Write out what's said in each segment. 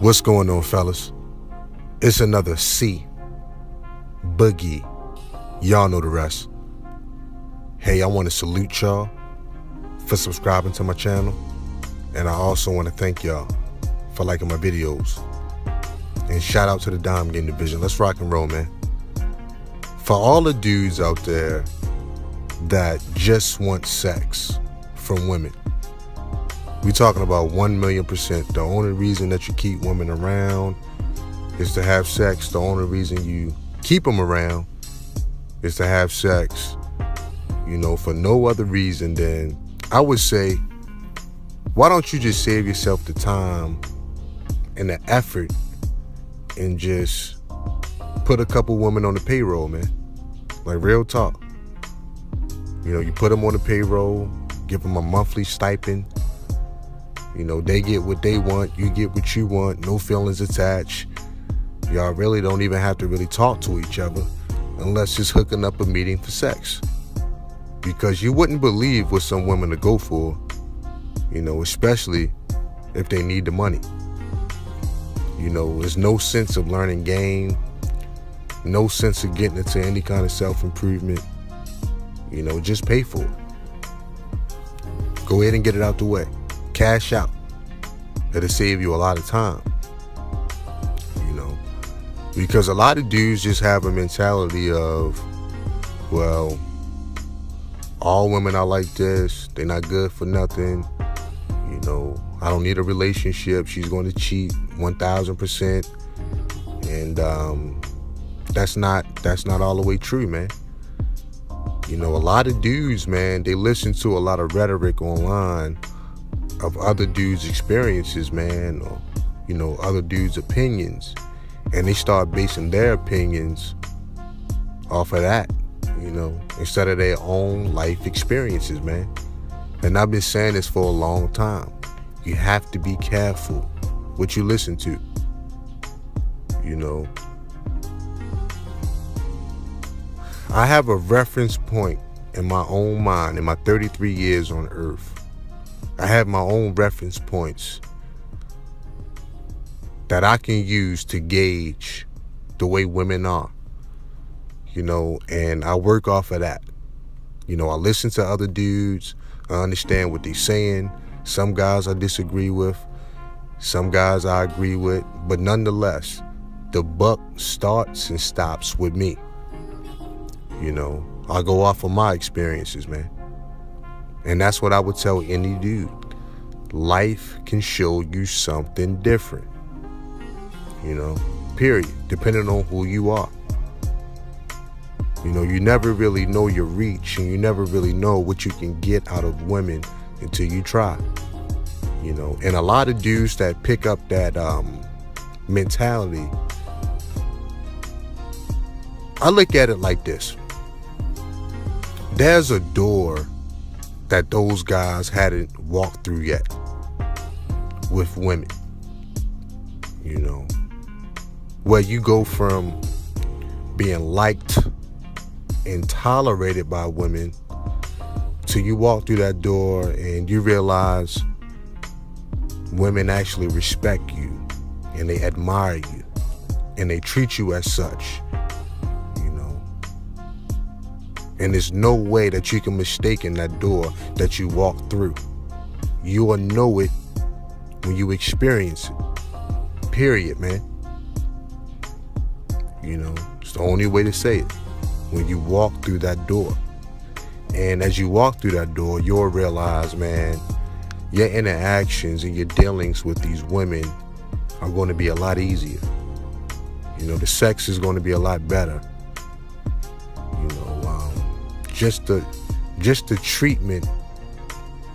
What's going on, fellas? It's another C Boogie. Y'all know the rest. Hey, I want to salute y'all for subscribing to my channel, and I also want to thank y'all for liking my videos. And shout out to the Dime Game Division. Let's rock and roll, man. For all the dudes out there that just want sex from women, we talking about 1,000,000%. The only reason that you keep women around is to have sex. The only reason you keep them around is to have sex. For no other reason than, I would say, why don't you just save yourself the time and the effort and just put a couple women on the payroll, man? Like, real talk. You put them on the payroll, give them a monthly stipend. They get what they want, you get what you want, no feelings attached. Y'all really don't even have to really talk to each other unless it's hooking up a meeting for sex. Because you wouldn't believe what some women to go for, especially if they need the money. There's no sense of learning game, no sense of getting into any kind of self-improvement. Just pay for it. Go ahead and get it out the way. Cash out. It'll save you a lot of time. Because a lot of dudes just have a mentality of, well, all women are like this. They're not good for nothing. I don't need a relationship. She's going to cheat 1,000%. And that's not all the way true, man. A lot of dudes, man, they listen to a lot of rhetoric online of other dudes' experiences, man, or, other dudes' opinions. And they start basing their opinions off of that, instead of their own life experiences, man. And I've been saying this for a long time. You have to be careful what you listen to, I have a reference point in my own mind in my 33 years on earth. I have my own reference points that I can use to gauge the way women are, and I work off of that. I listen to other dudes. I understand what they're saying. Some guys I disagree with. Some guys I agree with. But nonetheless, the buck starts and stops with me. I go off of my experiences, man. And that's what I would tell any dude. Life can show you something different. Period. Depending on who you are. You never really know your reach, and you never really know what you can get out of women until you try. And a lot of dudes that pick up that mentality, I look at it like this. There's a door that those guys hadn't walked through yet with women, where you go from being liked and tolerated by women till you walk through that door and you realize women actually respect you and they admire you and they treat you as such. And there's no way that you can mistake in that door that you walk through. You will know it when you experience it. Period, man. It's the only way to say it. When you walk through that door. And as you walk through that door, you'll realize, man, your interactions and your dealings with these women are going to be a lot easier. The sex is going to be a lot better. Just the treatment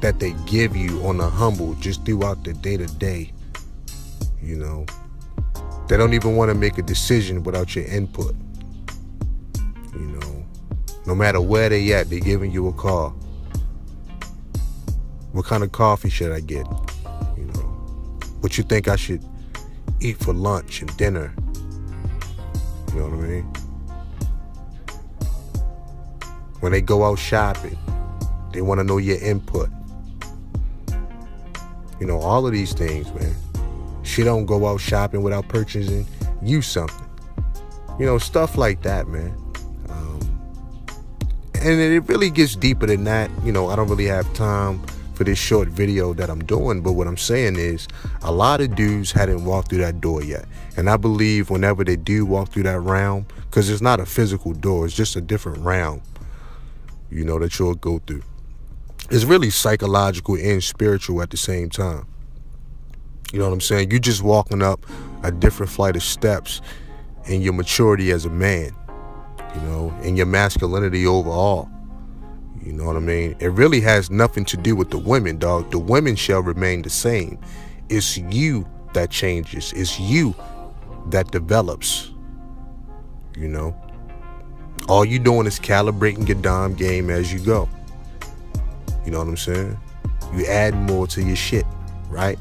that they give you on the humble, just throughout the day-to-day. They don't even want to make a decision without your input. No matter where they at, they giving you a call. What kind of coffee should I get? What you think I should eat for lunch and dinner? You know what I mean? When they go out shopping, they want to know your input. All of these things, man. She don't go out shopping without purchasing you something. You know, stuff like that, man. And it really gets deeper than that. You know, I don't really have time for this short video that I'm doing, but what I'm saying is a lot of dudes hadn't walked through that door yet. And I believe whenever they do walk through that realm, because it's not a physical door, it's just a different realm, you know, that you'll go through. It's really psychological and spiritual at the same time. You know what I'm saying? You're just walking up a different flight of steps in your maturity as a man, you know, and your masculinity overall. You know what I mean? It really has nothing to do with the women, dog. The women shall remain the same. It's you that changes. It's you that develops. You know? All you doing is calibrating your dime game as you go. You know what I'm saying? You add more to your shit, right?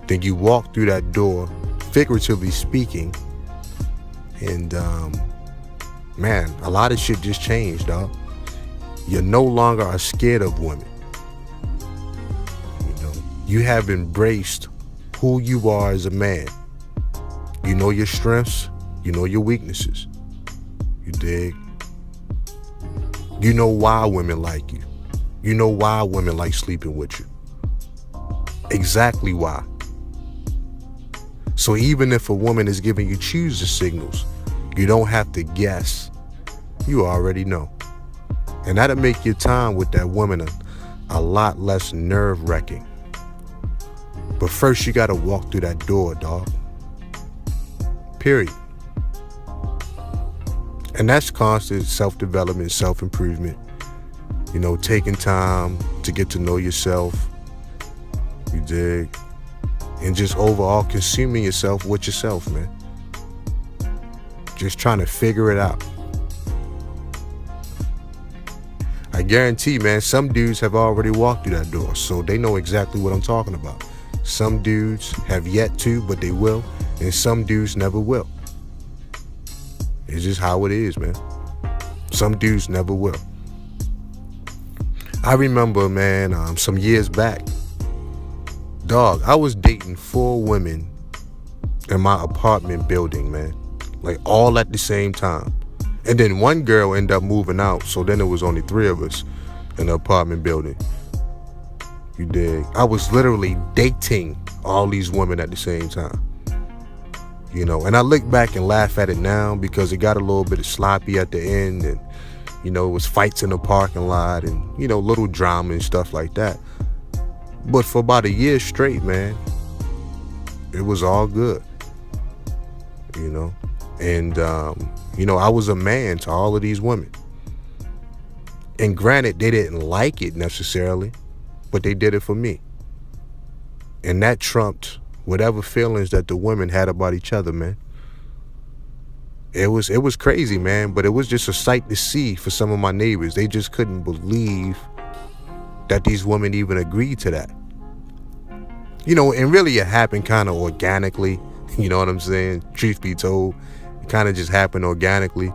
Then you walk through that door, figuratively speaking, and man, a lot of shit just changed, dog. You no longer are scared of women. You know, you have embraced who you are as a man. You know your strengths, you know your weaknesses. You dig? You know why women like you. You know why women like sleeping with you. Exactly why. So even if a woman is giving you choosing signals, you don't have to guess. You already know. And that'll make your time with that woman a lot less nerve-wracking. But first you gotta walk through that door, dog. Period. And that's constant self-development, self-improvement. You know, taking time to get to know yourself. You dig? And just overall consuming yourself with yourself, man. Just trying to figure it out. I guarantee, man, some dudes have already walked through that door, so they know exactly what I'm talking about. Some dudes have yet to, but they will, and some dudes never will. It's just how it is, man. Some dudes never will. I remember, man, some years back, dog, I was dating 4 women in my apartment building, man. Like all at the same time. And then one girl ended up moving out, so then it was only 3 of us in the apartment building. You dig? I was literally dating all these women at the same time. You know, and I look back and laugh at it now because it got a little bit sloppy at the end, and you know, it was fights in the parking lot and, you know, little drama and stuff like that. But for about a year straight, man, it was all good. You know? And you know, I was a man to all of these women. And granted, they didn't like it necessarily, but they did it for me. And that trumped whatever feelings that the women had about each other, man. It was crazy, man, but it was just a sight to see for some of my neighbors. They just couldn't believe that these women even agreed to that. You know, and really it happened kind of organically, you know what I'm saying? Truth be told, it kind of just happened organically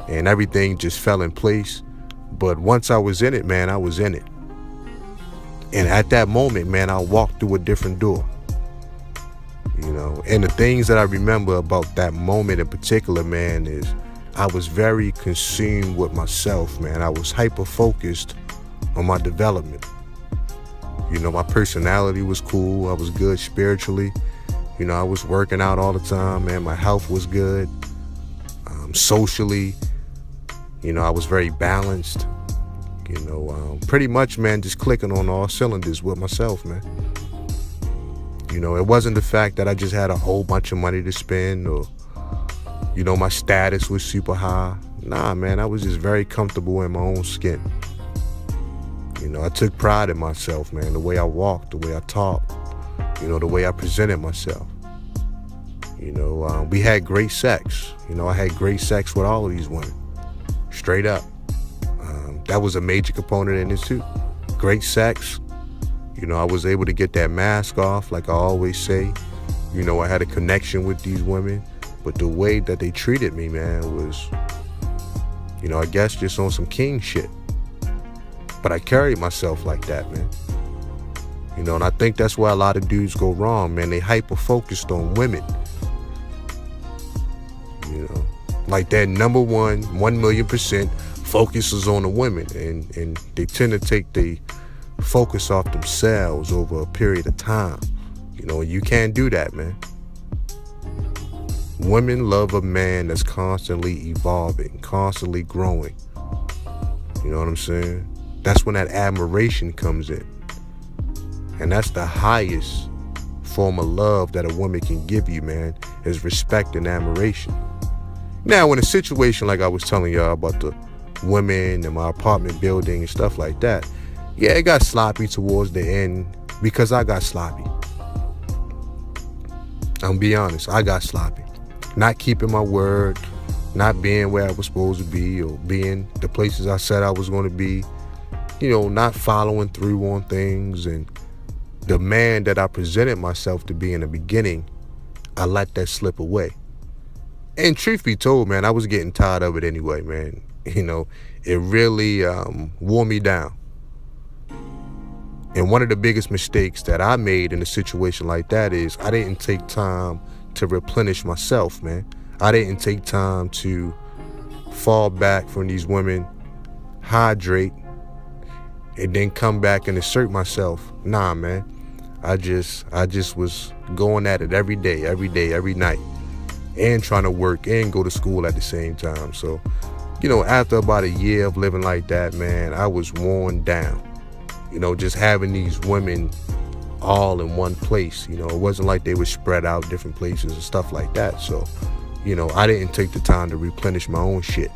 and everything just fell in place. But once I was in it, man, I was in it. And at that moment, man, I walked through a different door. You know, and the things that I remember about that moment in particular, man, is I was very consumed with myself, man. I was hyper-focused on my development. You know, my personality was cool. I was good spiritually. You know, I was working out all the time, man. My health was good. Socially, you know, I was very balanced. You know, pretty much, man, just clicking on all cylinders with myself, man. You know, it wasn't the fact that I just had a whole bunch of money to spend or, you know, my status was super high. Nah, man, I was just very comfortable in my own skin. You know, I took pride in myself, man, the way I walked, the way I talked, you know, the way I presented myself. You know, we had great sex. You know, I had great sex with all of these women, straight up. That was a major component in this too. Great sex. You know, I was able to get that mask off, like I always say. You know, I had a connection with these women, but the way that they treated me, man, was, you know, I guess just on some king shit. But I carried myself like that, man. You know, and I think that's where a lot of dudes go wrong, man. They hyper-focused on women. You know, like that number 1,000,000% focus is on the women. And they tend to take the focus off themselves over a period of time. You know, you can't do that, man. Women love a man that's constantly evolving, constantly growing. You know what I'm saying? That's when that admiration comes in. And that's the highest form of love that a woman can give you, man, is respect and admiration. Now, in a situation like I was telling y'all about the women in my apartment building and stuff like that, yeah, it got sloppy towards the end because I got sloppy. I'm gonna be honest, I got sloppy. Not keeping my word, not being where I was supposed to be, or being the places I said I was going to be, you know, not following through on things. And the man that I presented myself to be in the beginning, I let that slip away. And truth be told, man, I was getting tired of it anyway, man. You know, it really wore me down. And one of the biggest mistakes that I made in a situation like that is I didn't take time to replenish myself, man. I didn't take time to fall back from these women, hydrate, and then come back and assert myself. Nah, man. I just was going at it every day, every night, and trying to work and go to school at the same time. So, you know, after about a year of living like that, man, I was worn down. You know, just having these women all in one place. You know, it wasn't like they were spread out different places and stuff like that. So, you know, I didn't take the time to replenish my own shit.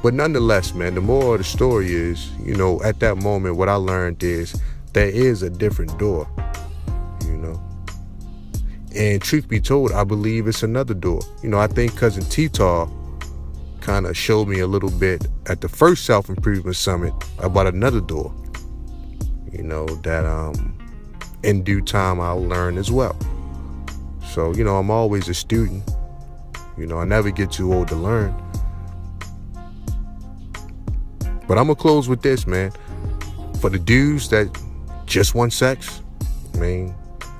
But nonetheless, man, the moral of the story is, you know, at that moment, what I learned is there is a different door, you know. And truth be told, I believe it's another door. You know, I think Cousin T-Tar kind of showed me a little bit at the first Self-Improvement Summit about another door, you know, that in due time I'll learn as well. So, you know, I'm always a student. You know, I never get too old to learn. But I'm going to close with this, man. For the dudes that just want sex, I mean,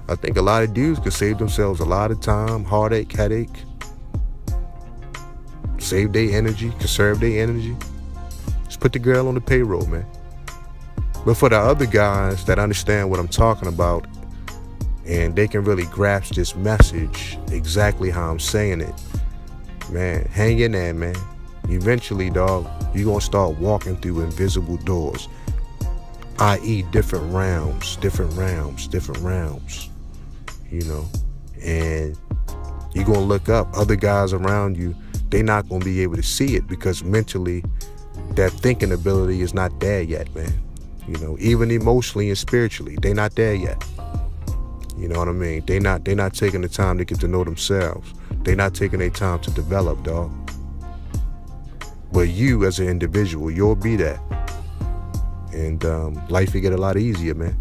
I think a lot of dudes could save themselves a lot of time, heartache, headache, save their energy, conserve their energy. Just put the girl on the payroll, man. But for the other guys that understand what I'm talking about and they can really grasp this message exactly how I'm saying it, man, hang in there, man. Eventually, dog, you're going to start walking through invisible doors, i.e. different realms, you know. And you're going to look up other guys around you. They're not going to be able to see it because mentally that thinking ability is not there yet, man. You know, even emotionally and spiritually, they're not there yet. You know what I mean? They're not taking the time to get to know themselves. They're not taking their time to develop, dog. But you as an individual, you'll be that. And life will get a lot easier, man.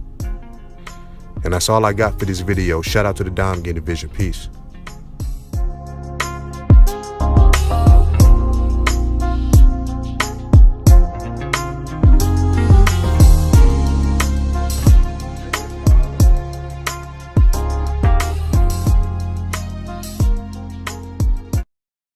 And that's all I got for this video. Shout out to the Dom Game Division. Peace.